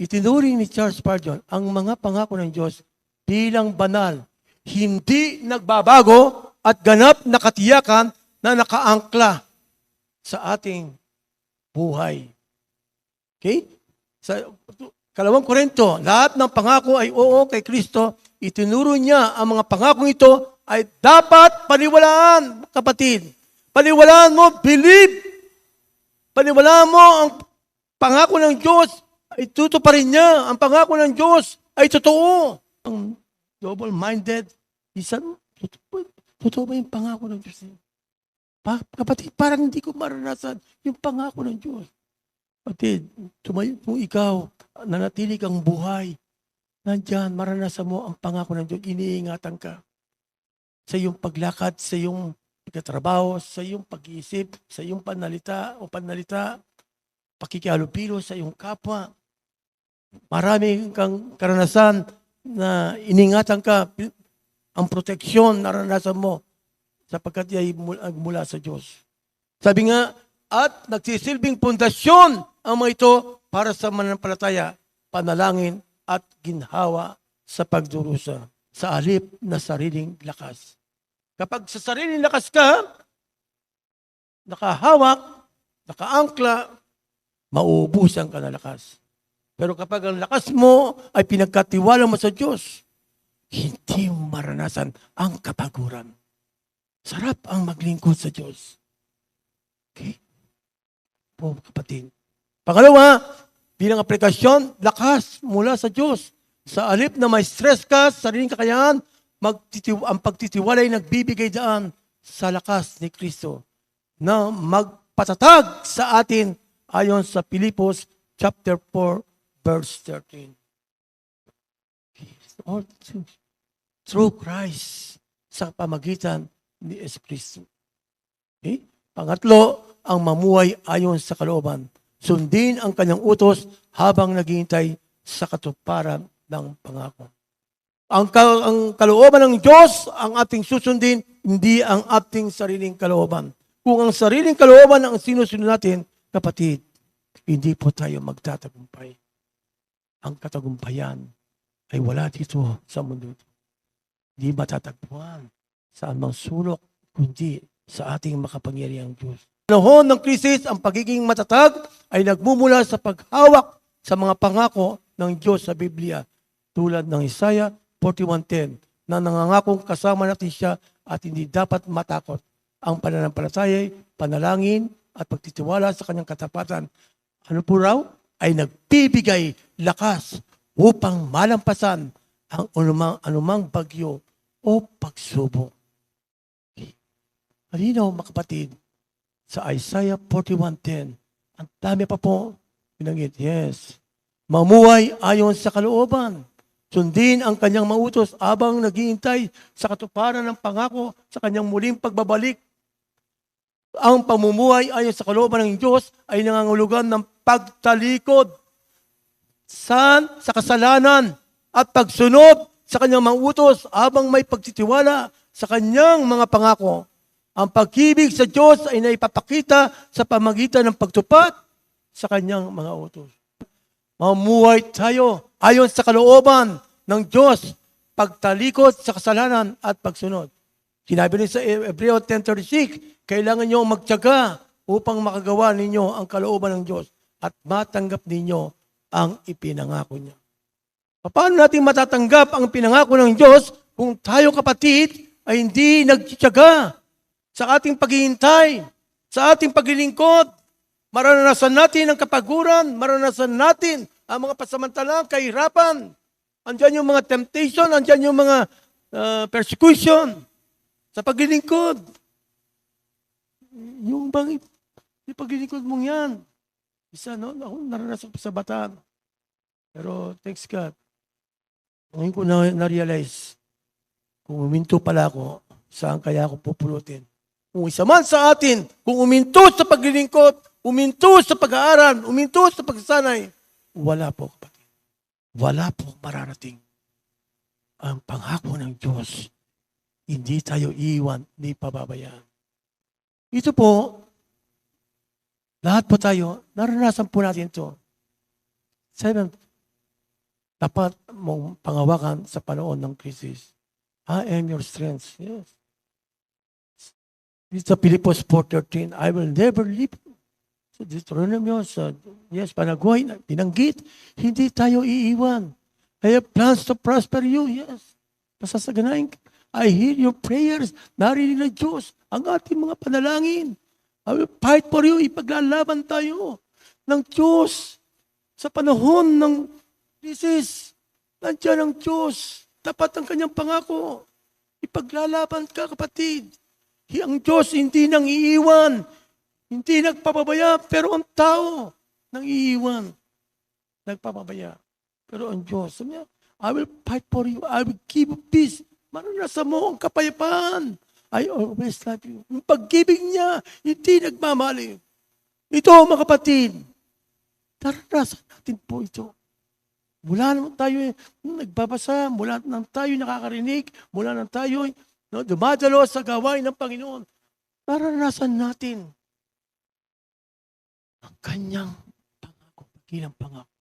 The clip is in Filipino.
itinuring ni Charles Spurgeon ang mga pangako ng Diyos bilang banal, hindi nagbabago at ganap na katiyakan na nakaangkla sa ating buhay. Okay? Sa 2 Korinto, lahat ng pangako ay oo kay Kristo. Itinuro niya ang mga pangakong ito ay dapat paniwalaan, kapatid. Paniwalaan mo, believe. Paniwalaan mo ang pangako ng Diyos ay tutuparin niya. Ang pangako ng Diyos ay totoo. Ang double-minded, isang, totoo ba yung pangako ng Diyos? Kapatid, parang hindi ko maranasan yung pangako ng Diyos. Kapatid, kung ikaw, nanatili kang buhay, nandyan, maranasan mo ang pangako ng Diyos, iniingatan ka sa iyong paglakad, sa iyong pagkatrabaho, sa iyong pag-iisip, sa iyong panalita, pakikihalubilo sa iyong kapwa. Marami kang karanasan na iningatan ka, ang proteksyon naranasan mo sapagkat ay mula sa Diyos. Sabi nga, at nagsisilbing pundasyon ang mga ito para sa mananampalataya, panalangin at ginhawa sa pagdurusa sa alip na sariling lakas. Kapag sa sariling lakas ka, nakahawak, nakaangkla, mauubusan ka ng lakas. Pero kapag ang lakas mo ay pinagkatiwala mo sa Diyos, hindi mo maranasan ang kapaguran. Sarap ang maglingkod sa Diyos. Okay? Po, kapatid. Pangalawa, bilang aplikasyon, lakas mula sa Diyos. Sa alip na may stress ka, sariling kakayahan, ang pagtitiwala ay nagbibigay daan sa lakas ni Kristo na magpatatag sa atin ayon sa Pilipos chapter 4 verse 13. All through Christ sa pamagitan ni Kristo. Okay? Pangatlo, ang mamuhay ayon sa kalooban. Sundin ang kanyang utos habang naghihintay sa katuparan ng pangako. Ang kalooban ng Diyos ang ating susundin, hindi ang ating sariling kalooban. Kung ang sariling kalooban ang sinusunod natin, kapatid, hindi po tayo magtatagumpay. Ang katagumpayan ay wala dito sa mundo. Hindi matatagpuan sa anumang sulok, kundi sa ating makapangyarihang Diyos. Sa panahon ng krisis, ang pagiging matatag ay nagmumula sa paghawak sa mga pangako ng Diyos sa Biblia. Tulad ng Isaiah 41:10 na nangangakong kasama natin siya at hindi dapat matakot. Ang pananampalataya, panalangin at pagtitiwala sa kanyang katapatan. Ano po raw? Ay nagbibigay lakas upang malampasan ang anumang bagyo o pagsubok. Malinaw mga kapatid, sa Isaiah 41:10, ang dami pa po binanggit. Yes. Mamuhay ayon sa kalooban. Sundin ang kanyang mautos habang naghihintay sa katuparan ng pangako sa kanyang muling pagbabalik. Ang pamumuhay ayon sa kalooban ng Diyos ay nangangulugan ng pagtalikod sa kasalanan at pagsunod sa kanyang mga utos habang may pagtitiwala sa kanyang mga pangako. Ang pag-ibig sa Diyos ay naipapakita sa pamagitan ng pagtupad sa kanyang mga utos. Mamuhay tayo ayon sa kalooban ng Diyos, pagtalikod sa kasalanan at pagsunod. Sinabi rin sa Hebreo 10:36, kailangan niyo magtiyaga upang makagawa ninyo ang kalooban ng Diyos at matanggap ninyo ang ipinangako niya. Paano natin matatanggap ang pinangako ng Diyos kung tayo kapatid ay hindi nagtiyaga sa ating paghihintay, sa ating paglilingkod? Maranasan natin ang kapaguran, maranasan natin ang mga pasamantalang kahirapan. Andiyan yung mga temptation, andiyan yung mga persecution sa paglilingkod. Yung paglilingkod mong yan. Isa, no? Ako naranasan sa Bataan. Pero thanks God. Ngayon ko na-realize, kung uminto pala ako, saan kaya ako pupulutin? Kung isa man sa atin, kung uminto sa paglilingkod, uminto sa pag-aaral, uminto sa pagsasanay, wala po kapatid. Wala po mararating. Ang pangako ng Diyos, hindi tayo iiwan, hindi pababayaan. Ito po, lahat po tayo, naranasan po natin ito. tapat mong pangawakan sa panahon ng krisis. I am your strength. Yes. Sa Pilipos 4:13, I will never leave you. Sa Deuteronomy, yes, panaguhay, binanggit, hindi tayo iiwan. I have plans to prosper you. Yes. Pasasaganahin. I hear your prayers. Narinig ng Diyos ang ating mga panalangin. I will fight for you. Ipaglalaban tayo ng Diyos sa panahon ng krisis. Nandiyan ang Diyos. Tapat ang kanyang pangako. Ipaglalaban ka, kapatid. Ang Diyos hindi nang iiwan. Hindi nagpapabaya. Pero ang tao nang iiwan. Nagpapabaya. Pero ang Diyos, sabi niya, I will fight for you. I will give you peace. Maranasan mo ang kapayapaan. I always love you. Yung pag-ibig niya, hindi nagmamali. Ito, mga kapatid, naranasan natin po ito. Mula naman tayo nagbabasa, mula naman tayo nakakarinig, mula naman tayo dumadalo sa gawain ng Panginoon. Naranasan natin ang kanyang pangako, pagilang pangako.